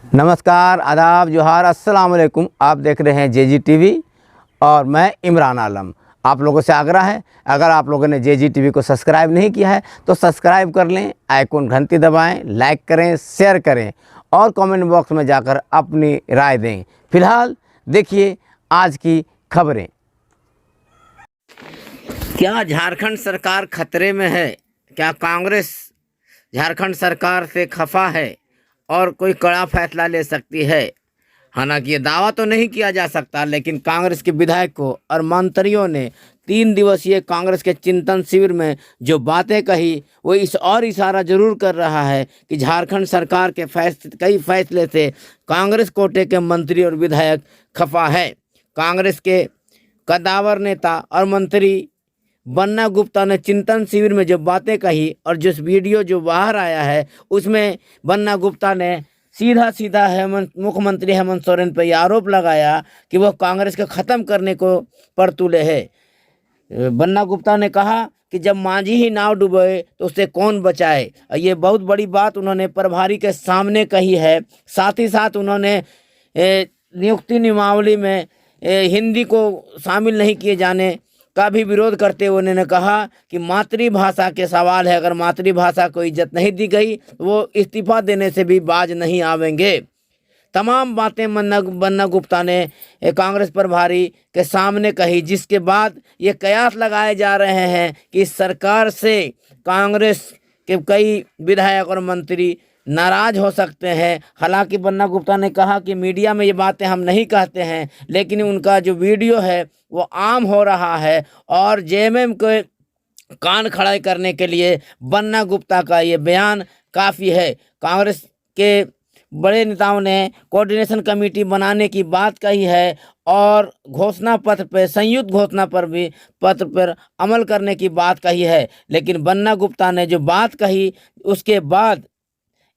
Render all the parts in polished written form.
नमस्कार, आदाब, जोहार, अस्सलाम वालेकुम। आप देख रहे हैं जेजी टीवी और मैं इमरान आलम। आप लोगों से आग्रह है, अगर आप लोगों ने जेजी टीवी को सब्सक्राइब नहीं किया है तो सब्सक्राइब कर लें, आइकॉन घंटी दबाएं, लाइक करें, शेयर करें और कमेंट बॉक्स में जाकर अपनी राय दें। फिलहाल देखिए आज की खबरें। क्या झारखंड सरकार खतरे में है? क्या कांग्रेस झारखंड सरकार से खफा है और कोई कड़ा फैसला ले सकती है? हालांकि ये दावा तो नहीं किया जा सकता, लेकिन कांग्रेस के विधायकों और मंत्रियों ने 3 दिवसीय कांग्रेस के चिंतन शिविर में जो बातें कही वो इस और इशारा जरूर कर रहा है कि झारखंड सरकार के कई फैसले से कांग्रेस कोटे के मंत्री और विधायक खफा है। कांग्रेस के कद्दावर नेता और मंत्री बन्ना गुप्ता ने चिंतन शिविर में जो बातें कही और जिस वीडियो जो बाहर आया है उसमें बन्ना गुप्ता ने सीधा मुख्यमंत्री हेमंत सोरेन पर यह आरोप लगाया कि वह कांग्रेस को ख़त्म करने को पर तुले है। बन्ना गुप्ता ने कहा कि जब मांझी ही नाव डूबे तो उसे कौन बचाए। ये बहुत बड़ी बात उन्होंने प्रभारी के सामने कही है। साथ ही साथ उन्होंने नियुक्ति नियमावली में हिंदी को शामिल नहीं किए जाने का भी विरोध करते हुए उन्होंने कहा कि मातृभाषा के सवाल है, अगर मातृभाषा को इज्जत नहीं दी गई तो वो इस्तीफा देने से भी बाज नहीं आवेंगे। तमाम बातें बन्ना गुप्ता ने कांग्रेस प्रभारी के सामने कही, जिसके बाद ये कयास लगाए जा रहे हैं कि इस सरकार से कांग्रेस के कई विधायक और मंत्री नाराज हो सकते हैं। हालांकि बन्ना गुप्ता ने कहा कि मीडिया में ये बातें हम नहीं कहते हैं, लेकिन उनका जो वीडियो है वो आम हो रहा है और जेएमएम को कान खड़ा करने के लिए बन्ना गुप्ता का ये बयान काफ़ी है। कांग्रेस के बड़े नेताओं ने कोऑर्डिनेशन कमेटी बनाने की बात कही है और घोषणा पत्र पर, संयुक्त घोषणा पत्र पर अमल करने की बात कही है। लेकिन बन्ना गुप्ता ने जो बात कही उसके बाद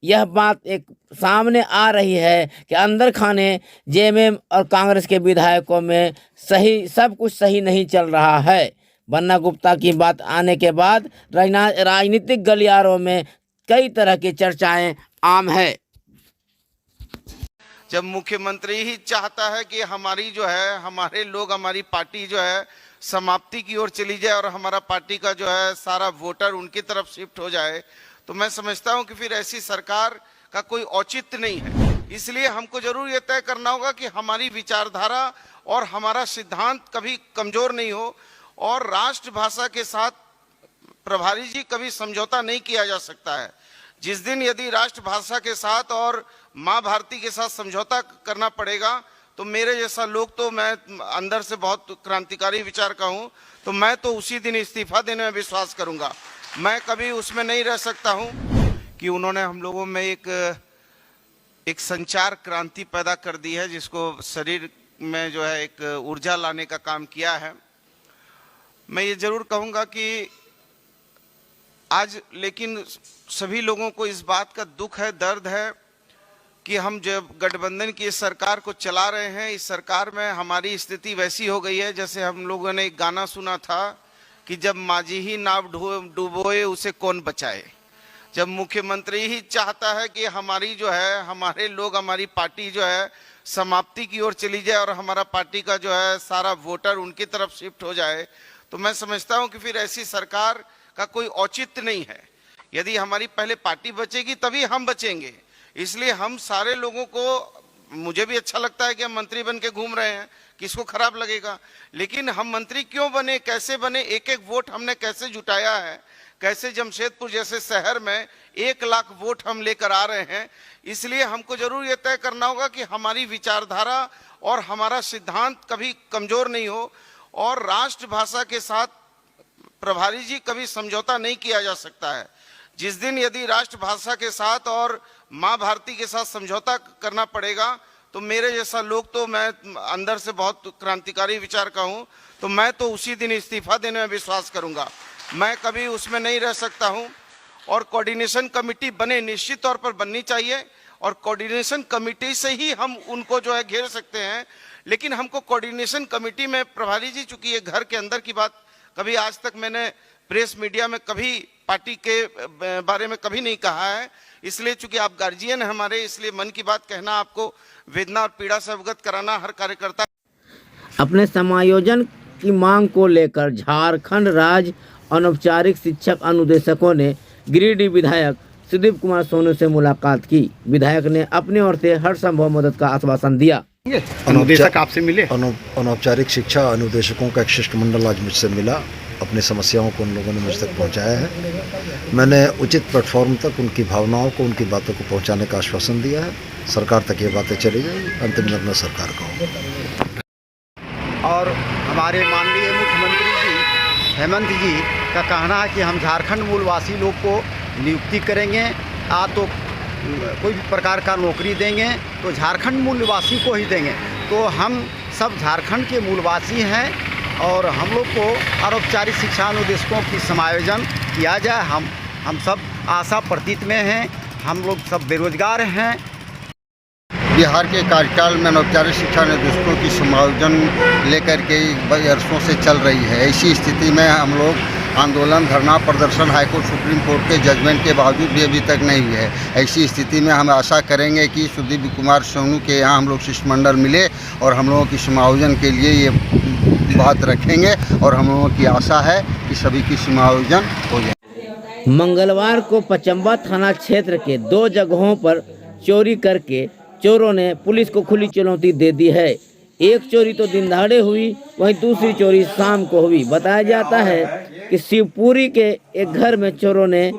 यह बात एक सामने आ रही है कि अंदर खाने जेएमएम और कांग्रेस के विधायकों में सब कुछ सही नहीं चल रहा है। बन्ना गुप्ता की बात आने के बाद राजनीतिक गलियारों में कई तरह की चर्चाएं आम है। जब मुख्यमंत्री ही चाहता है कि हमारी जो है, हमारे लोग, हमारी पार्टी जो है समाप्ति की ओर चली जाए और हमारा पार्टी का जो है सारा वोटर उनकी तरफ शिफ्ट हो जाए, तो मैं समझता हूं कि फिर ऐसी सरकार का कोई औचित्य नहीं है। इसलिए हमको जरूर ये तय करना होगा कि हमारी विचारधारा और हमारा सिद्धांत कभी कमजोर नहीं हो और राष्ट्रभाषा के साथ प्रभारी जी कभी समझौता नहीं किया जा सकता है। जिस दिन यदि राष्ट्रभाषा के साथ और माँ भारती के साथ समझौता करना पड़ेगा तो मेरे जैसा लोग, तो मैं अंदर से बहुत क्रांतिकारी विचार का हूँ, तो मैं तो उसी दिन इस्तीफा देने में विश्वास करूँगा। मैं कभी उसमें नहीं रह सकता हूं कि उन्होंने हम लोगों में एक संचार क्रांति पैदा कर दी है, जिसको शरीर में जो है एक ऊर्जा लाने का काम किया है। मैं ये जरूर कहूंगा कि आज लेकिन सभी लोगों को इस बात का दुख है, दर्द है कि हम जब गठबंधन की इस सरकार को चला रहे हैं, इस सरकार में हमारी स्थिति वैसी हो गई है जैसे हम लोगों ने एक गाना सुना था कि जब मांझी ही नाव डूबोए उसे कौन बचाए। जब मुख्यमंत्री ही चाहता है कि हमारी जो है, हमारे लोग, हमारी पार्टी जो है समाप्ति की ओर चली जाए और हमारा पार्टी का जो है सारा वोटर उनकी तरफ शिफ्ट हो जाए, तो मैं समझता हूं कि फिर ऐसी सरकार का कोई औचित्य नहीं है। यदि हमारी पहले पार्टी बचेगी तभी हम बचेंगे। इसलिए हम सारे लोगों को, मुझे भी अच्छा लगता है कि हम मंत्री बन के घूम रहे हैं, किसको खराब लगेगा, लेकिन हम मंत्री क्यों बने, कैसे बने, एक एक वोट हमने कैसे जुटाया है, कैसे जमशेदपुर जैसे शहर में 1 लाख वोट हम लेकर आ रहे हैं। इसलिए हमको जरूर ये तय करना होगा कि हमारी विचारधारा और हमारा सिद्धांत कभी कमजोर नहीं हो और राष्ट्रभाषा के साथ प्रभारी जी कभी समझौता नहीं किया जा सकता है। जिस दिन यदि राष्ट्रभाषा के साथ और माँ भारती के साथ समझौता करना पड़ेगा तो मेरे जैसा लोग, तो मैं अंदर से बहुत क्रांतिकारी विचार का हूँ, तो मैं तो उसी दिन इस्तीफा देने में विश्वास करूँगा। मैं कभी उसमें नहीं रह सकता हूँ। और कोऑर्डिनेशन कमेटी बने, निश्चित तौर पर बननी चाहिए और कोऑर्डिनेशन कमेटी से ही हम उनको जो है घेर सकते हैं। लेकिन हमको कोऑर्डिनेशन कमेटी में प्रभारी जी, चूंकि ये घर के अंदर की बात, कभी आज तक मैंने प्रेस मीडिया में कभी पार्टी के बारे में कभी नहीं कहा है, इसलिए चूंकि आप गार्जियन हैं हमारे, इसलिए मन की बात कहना, आपको वेदना और पीड़ा से अवगत कराना हर कार्यकर्ता। अपने समायोजन की मांग को लेकर झारखंड राज्य अनौपचारिक शिक्षक अनुदेशकों ने गिरिडीह विधायक सुदीप कुमार सोनू से मुलाकात की। विधायक ने अपनी ओर से हर संभव मदद का आश्वासन दिया। अनुदेशक आपसे मिले? अनौपचारिक शिक्षा अनुदेशकों का एक शिष्टमंडल आज मुझसे मिला। अपनी समस्याओं को उन लोगों ने मुझ तक पहुंचाया है। मैंने उचित प्लेटफॉर्म तक उनकी भावनाओं को, उनकी बातों को पहुंचाने का आश्वासन दिया है। सरकार तक ये बातें चली जाएगी, अंतिम निर्णय सरकार का होगा। और हमारे माननीय मुख्यमंत्री जी हेमंत जी का कहना है कि हम झारखंड मूलवासी लोग को नियुक्ति करेंगे, तो कोई भी प्रकार का नौकरी देंगे तो झारखंड मूलवासी को ही देंगे। तो हम सब झारखंड के मूलवासी हैं और हम लोग को अनौपचारिक शिक्षा अनुदेशकों की समायोजन किया जाए। हम सब आशा प्रतीत में हैं, हम लोग सब बेरोजगार हैं। बिहार के कार्यकाल में अनौपचारिक शिक्षा निदेशकों की समायोजन लेकर के वर्षों से चल रही है। ऐसी स्थिति में हम लोग आंदोलन, धरना, प्रदर्शन हाईकोर्ट, सुप्रीम कोर्ट के जजमेंट के बावजूद भी अभी तक नहीं हुई है। ऐसी स्थिति में हम आशा करेंगे कि सुदीप कुमार सोनू के यहाँ हम लोग शिष्टमंडल मिले और हम लोगों की समायोजन के लिए ये बात रखेंगे और हम लोगों की आशा है कि सभी की समायोजन हो जाए। मंगलवार को पचम्बा थाना क्षेत्र के 2 जगहों पर चोरी करके चोरों ने पुलिस को खुली चुनौती दे दी है। एक चोरी तो दिन दहाड़े हुई, वहीं दूसरी चोरी शाम को हुई। बताया जाता है कि शिवपुरी के एक घर में चोरों ने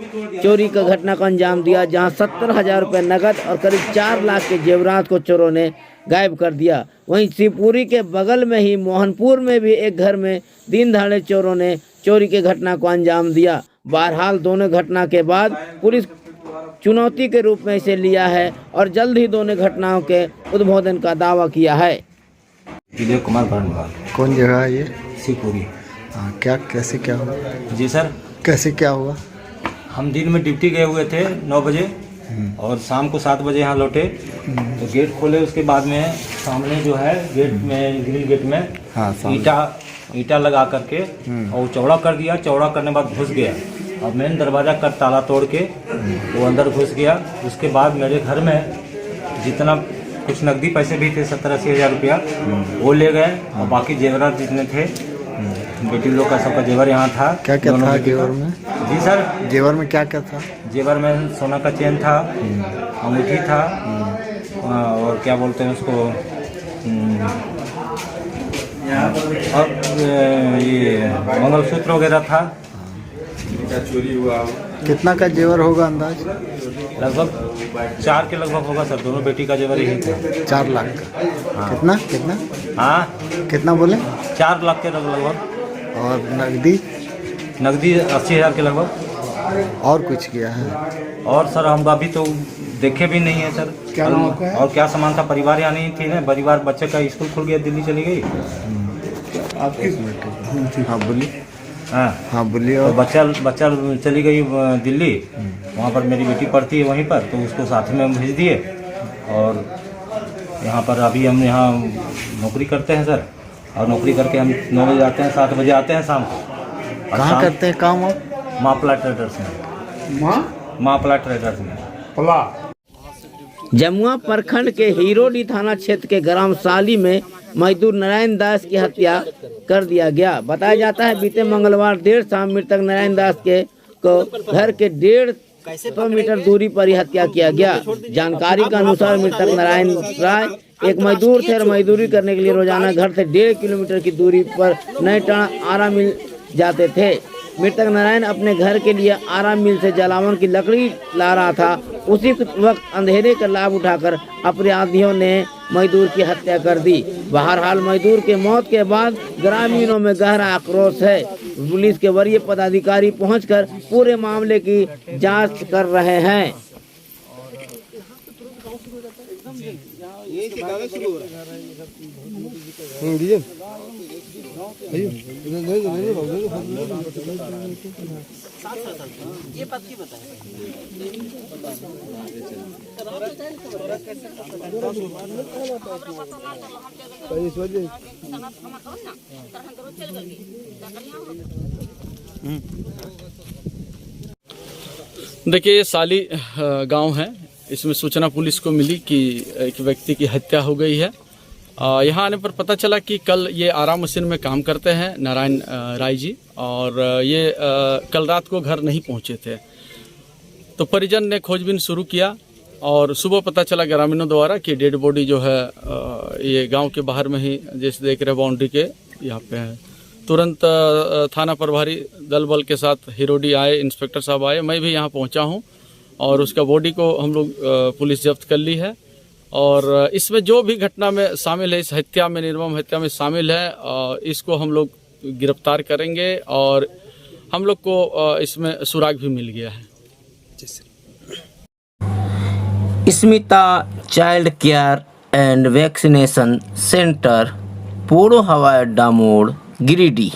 चोरी का घटना को अंजाम दिया, जहां 70,000 रुपये नकद और करीब 4 लाख के जेवरात को चोरों ने गायब कर दिया। वहीं शिवपुरी के बगल में ही मोहनपुर में भी एक घर में दिन दहाड़े चोरों ने चोरी के घटना को अंजाम दिया। बहरहाल दोनों घटना के बाद पुलिस चुनौती के रूप में इसे लिया है और जल्द ही दोनों घटनाओं के उद्भोधन का दावा किया है। विजय कुमार बरनवाल। कौन जगह है ये? शिवपुरी। हाँ, क्या कैसे क्या हुआ? जी सर, कैसे क्या हुआ? हम दिन में ड्यूटी गए हुए थे 9 बजे और शाम को 7 बजे यहाँ लौटे। तो गेट खोले, उसके बाद में सामने जो है गेट में, ग्रिल गेट में ईटा लगा करके और चौड़ा कर दिया। चौड़ा करने के बाद घुस गया और मेन दरवाज़ा का ताला तोड़ के वो अंदर घुस गया। उसके बाद मेरे घर में जितना कुछ नकदी पैसे भी थे 70-80 हज़ार रुपया वो ले गए और बाकी जेवरात जितने थे बेटी लोग का सबका जेवर यहाँ था। क्या क्या था जेवर में? जी सर, जेवर में क्या क्या था? जेवर में सोना का चेन था, अंगूठी था और क्या बोलते हैं उसको, और ये मंगलसूत्र वगैरह था। चोरी हुआ। कितना का जेवर होगा अंदाज? लगभग 4 के लगभग होगा सर। दोनों बेटी का जेवर ही था। 4 लाख का? हाँ। कितना कितना? हाँ, कितना बोले? 4 लाख के लगभग। और नकदी? नकदी 80 हज़ार के लगभग। और कुछ किया है? और सर हम अभी तो देखे भी नहीं है सर। क्या नाम आपका है? और क्या सामान था? परिवार यहाँ नहीं थी ना, परिवार बच्चे का स्कूल खुल गया, दिल्ली चली गई। आप किस बेटे? हाँ बोलिए। हाँ बोलिए। और बच्चा चली गई दिल्ली, वहाँ पर मेरी बेटी पढ़ती है वहीं पर, तो उसको साथ में हम भेज दिए। और यहाँ पर अभी हम यहाँ नौकरी करते हैं सर, और नौकरी करके हम 9 बजे आते हैं, 7 बजे आते हैं शाम को। कहाँ करते हैं काम आप? मापला ट्रेडर्स में। मापला ट्रेडर्स में। जमुआ प्रखंड के हीरोडी थाना क्षेत्र के ग्राम साली में मजदूर नारायण दास की हत्या कर दिया गया। बताया जाता है बीते मंगलवार देर शाम मृतक नारायण दास के को घर के 150 मीटर दूरी पर ही हत्या किया गया। जानकारी के अनुसार मृतक नारायण राय एक मजदूर थे और मजदूरी करने के लिए रोजाना घर से 1.5 किलोमीटर की दूरी पर नए टाणा आरा मिल जाते थे। मृतक नारायण अपने घर के लिए आरा मिल से जलावन की लकड़ी ला रहा था। उसी वक्त अंधेरे का लाभ उठाकर अपराधियों ने मजदूर की हत्या कर दी। बहरहाल मजदूर के मौत के बाद ग्रामीणों में गहरा आक्रोश है। पुलिस के वरीय पदाधिकारी पहुंचकर पूरे मामले की जांच कर रहे हैं। ये बात की बताए देखिए, ये साली गांव है। इसमें सूचना पुलिस को मिली कि एक व्यक्ति की हत्या हो गई है। यहाँ आने पर पता चला कि कल ये आराम मशीन में काम करते हैं नारायण राय जी, और ये कल रात को घर नहीं पहुँचे थे। तो परिजन ने खोजबीन शुरू किया और सुबह पता चला ग्रामीणों द्वारा कि डेड बॉडी जो है ये गांव के बाहर में ही, जैसे देख रहे बाउंड्री के यहाँ पे है। तुरंत थाना प्रभारी दल बल के साथ हिरोडी आए, इंस्पेक्टर साहब आए, मैं भी यहाँ पहुँचा हूँ और उसका बॉडी को हम लोग पुलिस जब्त कर ली है। और इसमें जो भी घटना में शामिल है, इस हत्या में, निर्मम हत्या में शामिल है, इसको हम लोग गिरफ्तार करेंगे और हम लोग को इसमें सुराग भी मिल गया है। Smita child care and vaccination centre, पोड़ो हवाई अड्डा मोड़, गिरिडीह।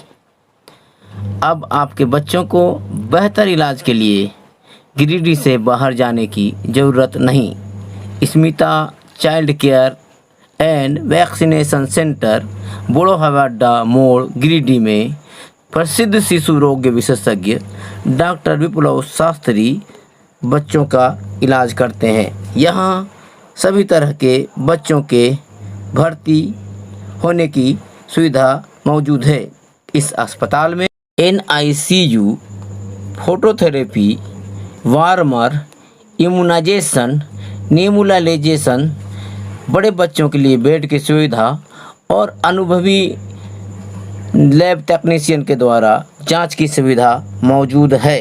अब आपके बच्चों को बेहतर इलाज के लिए गिरिडीह से बाहर जाने की ज़रूरत नहीं। Smita child care and vaccination centre, पोड़ो हवाई अड्डा मोड़, गिरिडीह में प्रसिद्ध शिशु रोग विशेषज्ञ डॉक्टर विप्लव शास्त्री बच्चों का इलाज करते हैं। यहाँ सभी तरह के बच्चों के भर्ती होने की सुविधा मौजूद है। इस अस्पताल में NICU, phototherapy, warmer, immunisation, nebulisation, बड़े बच्चों के लिए बेड की सुविधा और अनुभवी लैब टेक्नीशियन के द्वारा जांच की सुविधा मौजूद है।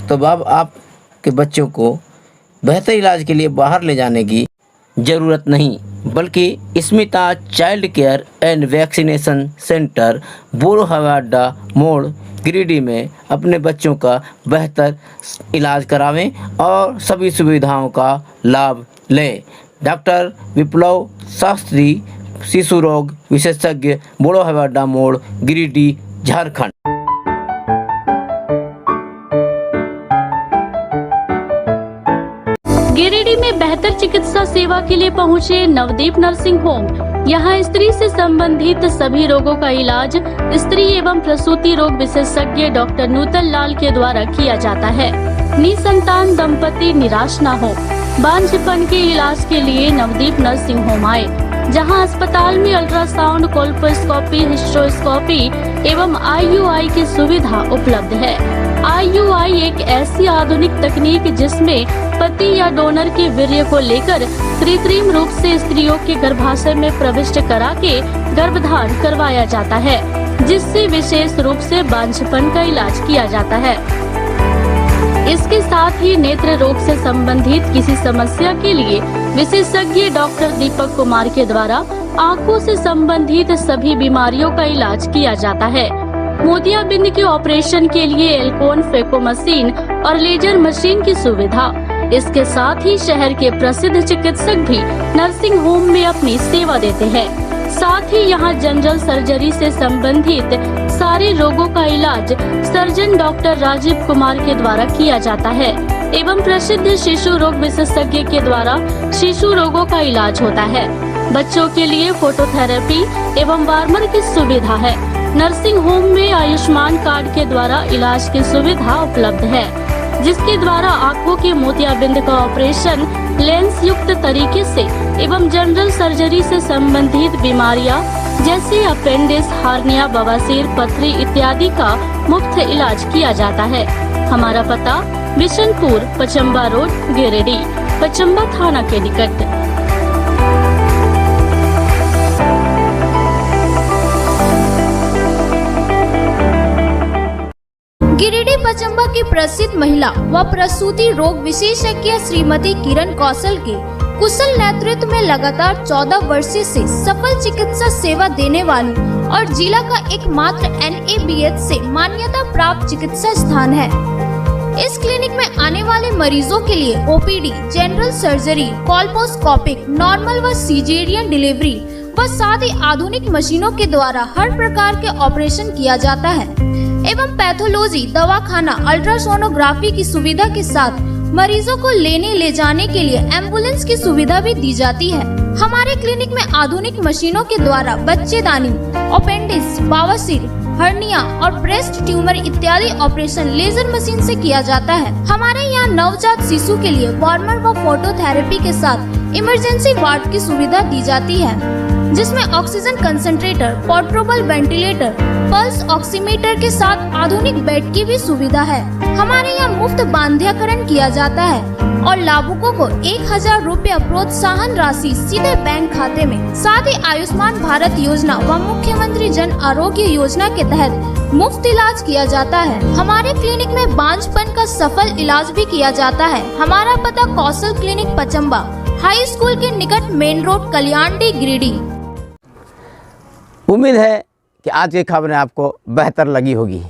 तो अब आपके बच्चों को बेहतर इलाज के लिए बाहर ले जाने की ज़रूरत नहीं, बल्कि Smita child care and vaccination centre, पोड़ो हवाई अड्डा मोड़, गिरिडीह में अपने बच्चों का बेहतर इलाज करावें और सभी सुविधाओं का लाभ लें। डॉक्टर विप्लव शास्त्री, शिशु रोग विशेषज्ञ, पोड़ो हवाई अड्डा मोड़, गिरिडीह, झारखंड। गिरिडीह में बेहतर चिकित्सा सेवा के लिए पहुंचे नवदीप नर्सिंग होम। यहाँ स्त्री से संबंधित सभी रोगों का इलाज स्त्री एवं प्रसूति रोग विशेषज्ञ डॉक्टर नूतन लाल के द्वारा किया जाता है। निसंतान दंपति निराश न हो, बांझपन के इलाज के लिए नवदीप नर्सिंग होम आए, जहां अस्पताल में अल्ट्रासाउंड, कोल्पोस्कोपी, हिस्ट्रोस्कोपी एवं IUI की सुविधा उपलब्ध है। IUI एक ऐसी आधुनिक तकनीक जिसमें पति या डोनर के वीर्य को लेकर कृत्रिम रूप से स्त्रियों के गर्भाशय में प्रविष्ट करा के गर्भधारण करवाया जाता है, जिससे विशेष रूप से बांझपन का इलाज किया जाता है। इसके साथ ही नेत्र रोग से संबंधित किसी समस्या के लिए विशेषज्ञ डॉक्टर दीपक कुमार के द्वारा आंखों से संबंधित सभी बीमारियों का इलाज किया जाता है। मोतियाबिंद के ऑपरेशन के लिए एल्कोन फेको मशीन और लेजर मशीन की सुविधा। इसके साथ ही शहर के प्रसिद्ध चिकित्सक भी नर्सिंग होम में अपनी सेवा देते हैं। साथ ही यहाँ जनरल सर्जरी से संबंधित सारे रोगों का इलाज सर्जन डॉक्टर राजीव कुमार के द्वारा किया जाता है एवं प्रसिद्ध शिशु रोग विशेषज्ञ के द्वारा शिशु रोगों का इलाज होता है। बच्चों के लिए फोटोथेरेपी एवं वार्मर की सुविधा है। नर्सिंग होम में आयुष्मान कार्ड के द्वारा इलाज की सुविधा उपलब्ध है, जिसके द्वारा आंखों के मोतियाबिंद का ऑपरेशन लेंस युक्त तरीके से एवं जनरल सर्जरी से संबंधित बीमारियां जैसे अपेंडिक्स, हार्निया, बवासीर, पथरी इत्यादि का मुफ्त इलाज किया जाता है। हमारा पता बिशनपुर, पचम्बा रोड, गिरिडीह, पचम्बा थाना के निकट। गिरिडीह पचम्बा की प्रसिद्ध महिला व प्रसूति रोग विशेषज्ञ श्रीमती किरण कौशल के कुशल नेतृत्व में लगातार 14 वर्षों से सफल चिकित्सा सेवा देने वाली और जिला का एकमात्र NABH से मान्यता प्राप्त चिकित्सा स्थान है। इस क्लिनिक में आने वाले मरीजों के लिए OPD, जनरल सर्जरी, कोल्पोस्कोपिक, नॉर्मल व सीजेरियन डिलीवरी व साथ ही आधुनिक मशीनों के द्वारा हर प्रकार के ऑपरेशन किया जाता है एवं पैथोलॉजी, दवाखाना, अल्ट्रासोनोग्राफी की सुविधा के साथ मरीजों को लेने ले जाने के लिए एम्बुलेंस की सुविधा भी दी जाती है। हमारे क्लिनिक में आधुनिक मशीनों के द्वारा बच्चेदानी, अपेंडिक्स, बवासीर, हर्निया और ब्रेस्ट ट्यूमर इत्यादि ऑपरेशन लेजर मशीन से किया जाता है। हमारे यहाँ नवजात शिशु के लिए वार्मर व फोटोथेरेपी के साथ इमरजेंसी वार्ड की सुविधा दी जाती है, जिसमें oxygen concentrator, portable ventilator, pulse oximeter के साथ आधुनिक बेड की भी सुविधा है। हमारे यहाँ मुफ्त बांध्यकरण किया जाता है और लाभुकों को 1000 रुपया प्रोत्साहन राशि सीधे बैंक खाते में। साथ ही आयुष्मान भारत योजना व मुख्यमंत्री जन आरोग्य योजना के तहत मुफ्त इलाज किया जाता है। हमारे क्लिनिक में बांझपन का सफल इलाज भी किया जाता है। हमारा पता कौशल क्लिनिक पचम्बा, हाई स्कूल के निकट, मेन रोड, कल्याणी, गिरिडीह। उम्मीद है कि आज की खबरें आपको बेहतर लगी होगी।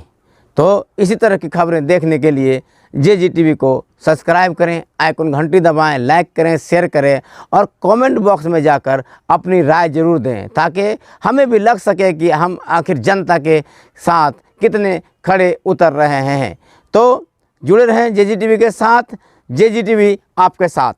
तो इसी तरह की खबरें देखने के लिए JGTV को सब्सक्राइब करें, आइकन घंटी दबाएं, लाइक करें, शेयर करें और कमेंट बॉक्स में जाकर अपनी राय ज़रूर दें, ताकि हमें भी लग सके कि हम आखिर जनता के साथ कितने खड़े उतर रहे हैं। तो जुड़े रहें JGTV के साथ। JGTV आपके साथ।